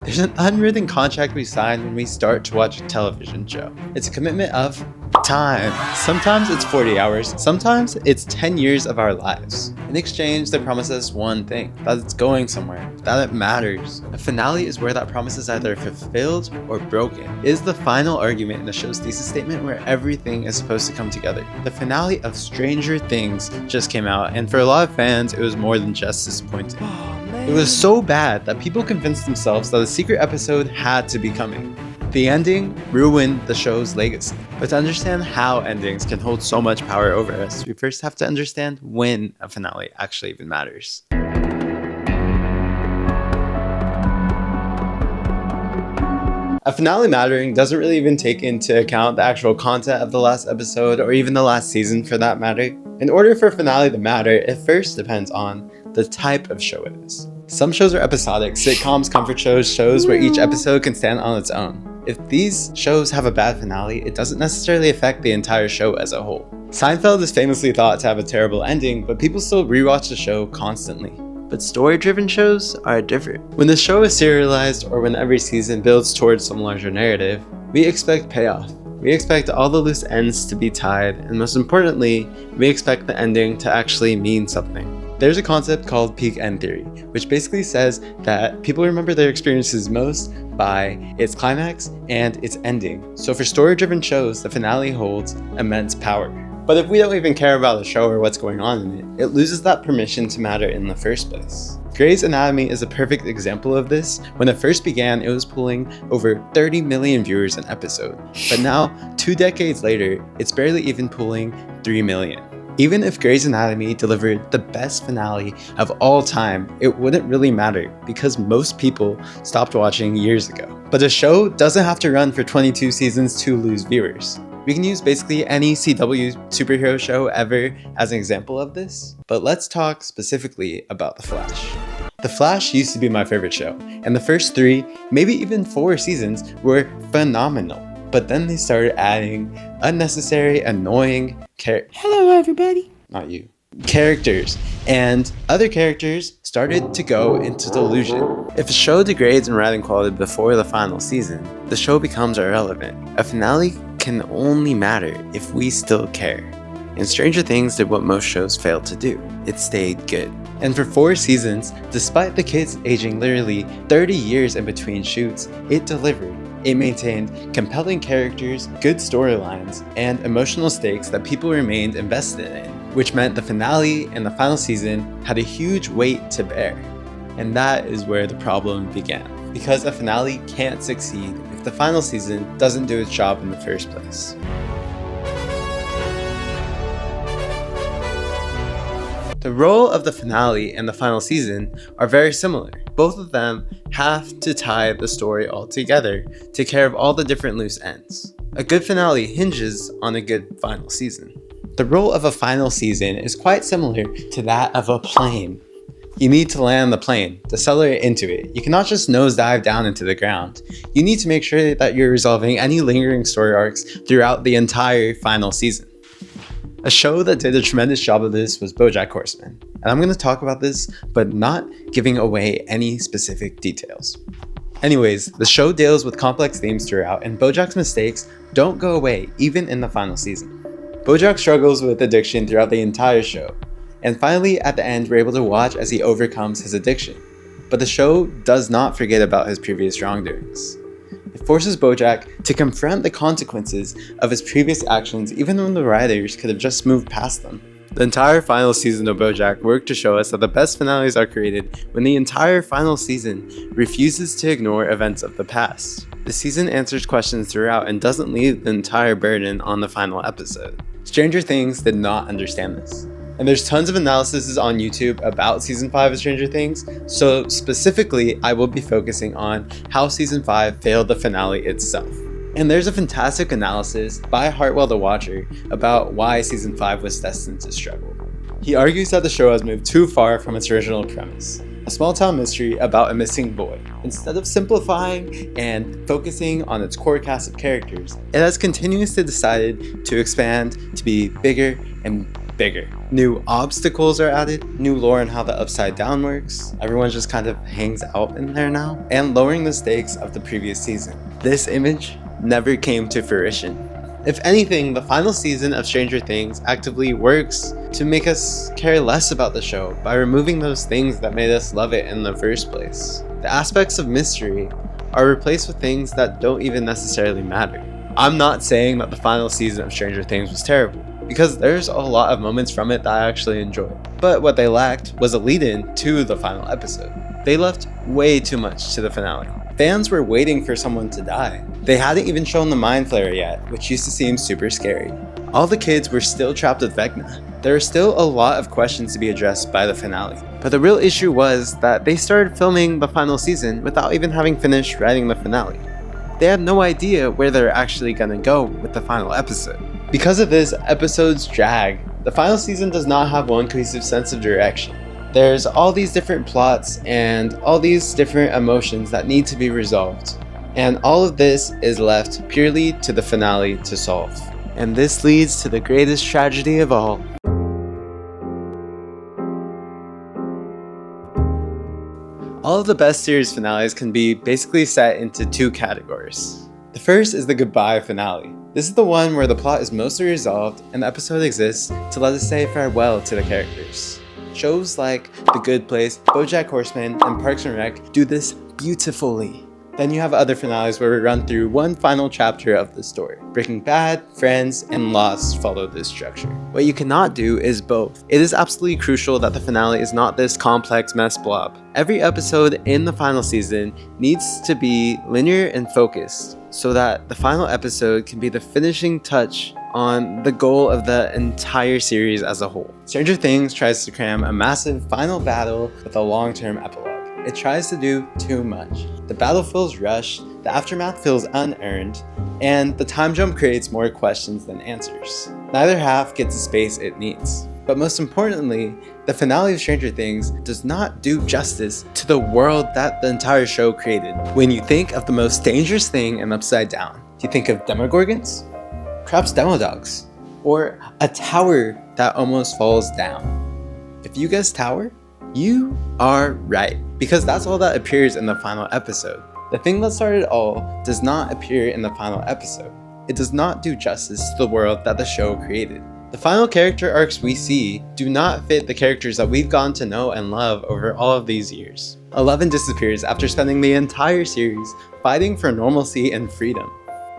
There's an unwritten contract we sign when we start to watch a television show. It's a commitment of time. Sometimes it's 40 hours, sometimes it's 10 years of our lives. In exchange, they promise us one thing, that it's going somewhere, that it matters. A finale is where that promise is either fulfilled or broken. It is the final argument in the show's thesis statement where everything is supposed to come together. The finale of Stranger Things just came out, and for a lot of fans, it was more than just disappointing. It was so bad that people convinced themselves that a secret episode had to be coming. The ending ruined the show's legacy. But to understand how endings can hold so much power over us, we first have to understand when a finale actually even matters. A finale mattering doesn't really even take into account the actual content of the last episode or even the last season for that matter. In order for a finale to matter, it first depends on the type of show it is. Some shows are episodic, sitcoms, comfort shows where each episode can stand on its own. If these shows have a bad finale, it doesn't necessarily affect the entire show as a whole. Seinfeld is famously thought to have a terrible ending, but people still rewatch the show constantly. But story-driven shows are different. When the show is serialized or when every season builds towards some larger narrative, we expect payoff. We expect all the loose ends to be tied, and most importantly, we expect the ending to actually mean something. There's a concept called peak end theory, which basically says that people remember their experiences most by its climax and its ending. So for story-driven shows, the finale holds immense power. But if we don't even care about the show or what's going on in it, it loses that permission to matter in the first place. Grey's Anatomy is a perfect example of this. When it first began, it was pulling over 30 million viewers an episode. But now, 2 decades later, it's barely even pulling 3 million. Even if Grey's Anatomy delivered the best finale of all time, it wouldn't really matter because most people stopped watching years ago. But a show doesn't have to run for 22 seasons to lose viewers. We can use basically any CW superhero show ever as an example of this, but let's talk specifically about The Flash. The Flash used to be my favorite show, and the first 3, maybe even 4 seasons were phenomenal. But then they started adding unnecessary, annoying Hello everybody. Not you. Characters. And other characters started to go into delusion. If a show degrades in writing quality before the final season, the show becomes irrelevant. A finale can only matter if we still care. And Stranger Things did what most shows failed to do. It stayed good. And for 4 seasons, despite the kids aging literally 30 years in between shoots, it delivered. It maintained compelling characters, good storylines, and emotional stakes that people remained invested in, which meant the finale and the final season had a huge weight to bear. And that is where the problem began, because a finale can't succeed if the final season doesn't do its job in the first place. The role of the finale and the final season are very similar. Both of them have to tie the story all together, take care of all the different loose ends. A good finale hinges on a good final season. The role of a final season is quite similar to that of a plane. You need to land the plane, decelerate into it. You cannot just nosedive down into the ground. You need to make sure that you're resolving any lingering story arcs throughout the entire final season. A show that did a tremendous job of this was BoJack Horseman, and I'm going to talk about this, but not giving away any specific details. Anyways, the show deals with complex themes throughout, and BoJack's mistakes don't go away even in the final season. BoJack struggles with addiction throughout the entire show, and finally at the end we're able to watch as he overcomes his addiction. But the show does not forget about his previous wrongdoings. It forces BoJack to confront the consequences of his previous actions even when the writers could have just moved past them. The entire final season of BoJack worked to show us that the best finales are created when the entire final season refuses to ignore events of the past. The season answers questions throughout and doesn't leave the entire burden on the final episode. Stranger Things did not understand this. And there's tons of analysis on YouTube about Season 5 of Stranger Things, so specifically I will be focusing on how Season 5 failed the finale itself. And there's a fantastic analysis by Hartwell the Watcher about why Season 5 was destined to struggle. He argues that the show has moved too far from its original premise, a small-town mystery about a missing boy. Instead of simplifying and focusing on its core cast of characters, it has continuously decided to expand to be bigger and bigger. New obstacles are added, new lore on how the Upside Down works, everyone just kind of hangs out in there now, and lowering the stakes of the previous season. This image never came to fruition. If anything, the final season of Stranger Things actively works to make us care less about the show by removing those things that made us love it in the first place. The aspects of mystery are replaced with things that don't even necessarily matter. I'm not saying that the final season of Stranger Things was terrible, because there's a lot of moments from it that I actually enjoyed. But what they lacked was a lead-in to the final episode. They left way too much to the finale. Fans were waiting for someone to die. They hadn't even shown the Mind Flayer yet, which used to seem super scary. All the kids were still trapped with Vecna. There are still a lot of questions to be addressed by the finale. But the real issue was that they started filming the final season without even having finished writing the finale. They had no idea where they're actually gonna go with the final episode. Because of this, episodes drag. The final season does not have one cohesive sense of direction. There's all these different plots and all these different emotions that need to be resolved. And all of this is left purely to the finale to solve. And this leads to the greatest tragedy of all. All of the best series finales can be basically set into two categories. The first is the goodbye finale. This is the one where the plot is mostly resolved and the episode exists to let us say farewell to the characters. Shows like The Good Place, BoJack Horseman, and Parks and Rec do this beautifully. Then you have other finales where we run through one final chapter of the story. Breaking Bad, Friends, and Lost follow this structure. What you cannot do is both. It is absolutely crucial that the finale is not this complex mess blob. Every episode in the final season needs to be linear and focused, so that the final episode can be the finishing touch on the goal of the entire series as a whole. Stranger Things tries to cram a massive final battle with a long-term epilogue. It tries to do too much. The battle feels rushed, the aftermath feels unearned, and the time jump creates more questions than answers. Neither half gets the space it needs. But most importantly, the finale of Stranger Things does not do justice to the world that the entire show created. When you think of the most dangerous thing in Upside Down, do you think of Demogorgons? Perhaps Demodogs? Or a tower that almost falls down? If you guess tower, you are right, because that's all that appears in the final episode. The thing that started it all does not appear in the final episode. It does not do justice to the world that the show created. The final character arcs we see do not fit the characters that we've gotten to know and love over all of these years. Eleven disappears after spending the entire series fighting for normalcy and freedom.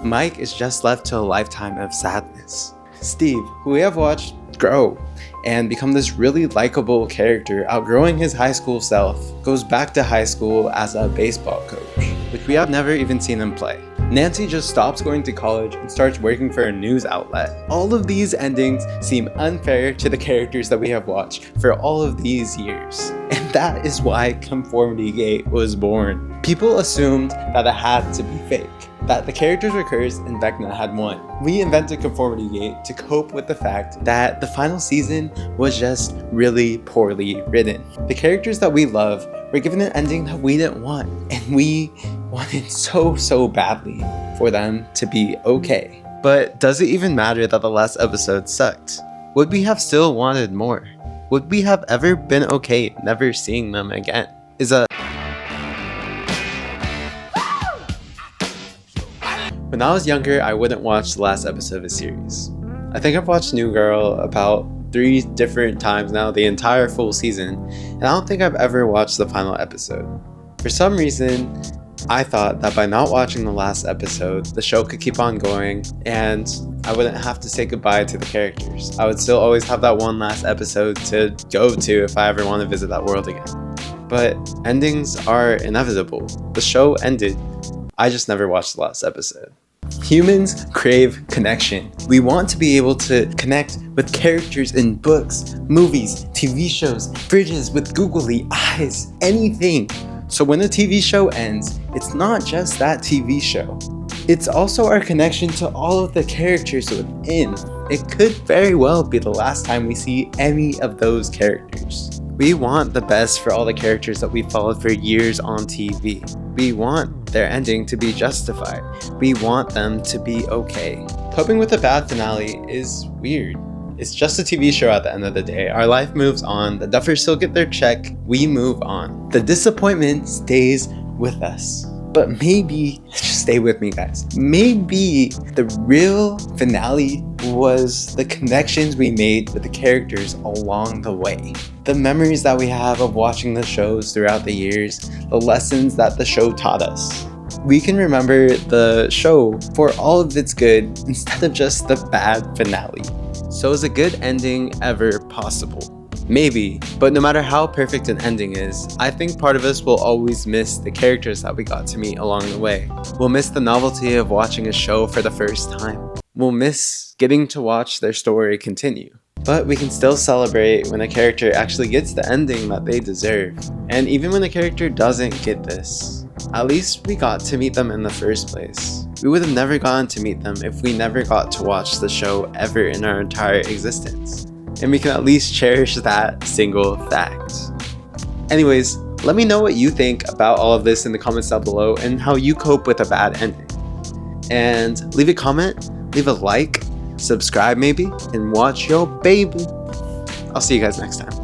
Mike is just left to a lifetime of sadness. Steve, who we have watched grow and become this really likable character, outgrowing his high school self, goes back to high school as a baseball coach, which we have never even seen him play. Nancy just stops going to college and starts working for a news outlet. All of these endings seem unfair to the characters that we have watched for all of these years. And that is why Conformity Gate was born. People assumed that it had to be fake, that the characters were cursed and Vecna had won. We invented Conformity Gate to cope with the fact that the final season was just really poorly written. The characters that we love were given an ending that we didn't want, and we wanted so badly for them to be okay. But does it even matter that the last episode sucked? Would we have still wanted more? Would we have ever been okay never seeing them again? When I was younger, I wouldn't watch the last episode of a series. I think I've watched New Girl about 3 different times now, the entire full season, and I don't think I've ever watched the final episode. For some reason, I thought that by not watching the last episode, the show could keep on going and I wouldn't have to say goodbye to the characters. I would still always have that one last episode to go to if I ever want to visit that world again. But endings are inevitable. The show ended. I just never watched the last episode. Humans crave connection. We want to be able to connect with characters in books, movies, TV shows, fridges with googly eyes, anything. So when a TV show ends, it's not just that TV show. It's also our connection to all of the characters within. It could very well be the last time we see any of those characters. We want the best for all the characters that we followed for years on TV. We want their ending to be justified. We want them to be okay. Coping with a bad finale is weird. It's just a TV show at the end of the day. Our life moves on. The Duffers still get their check. We move on. The disappointment stays with us. But maybe, just stay with me guys, maybe the real finale was the connections we made with the characters along the way. The memories that we have of watching the shows throughout the years, the lessons that the show taught us. We can remember the show for all of its good instead of just the bad finale. So is a good ending ever possible? Maybe, but no matter how perfect an ending is, I think part of us will always miss the characters that we got to meet along the way. We'll miss the novelty of watching a show for the first time. We'll miss getting to watch their story continue. But we can still celebrate when a character actually gets the ending that they deserve. And even when a character doesn't get this, at least we got to meet them in the first place. We would have never gotten to meet them if we never got to watch the show ever in our entire existence. And we can at least cherish that single fact. Anyways, let me know what you think about all of this in the comments down below and how you cope with a bad ending. And leave a comment, leave a like, subscribe maybe, and watch your baby. I'll see you guys next time.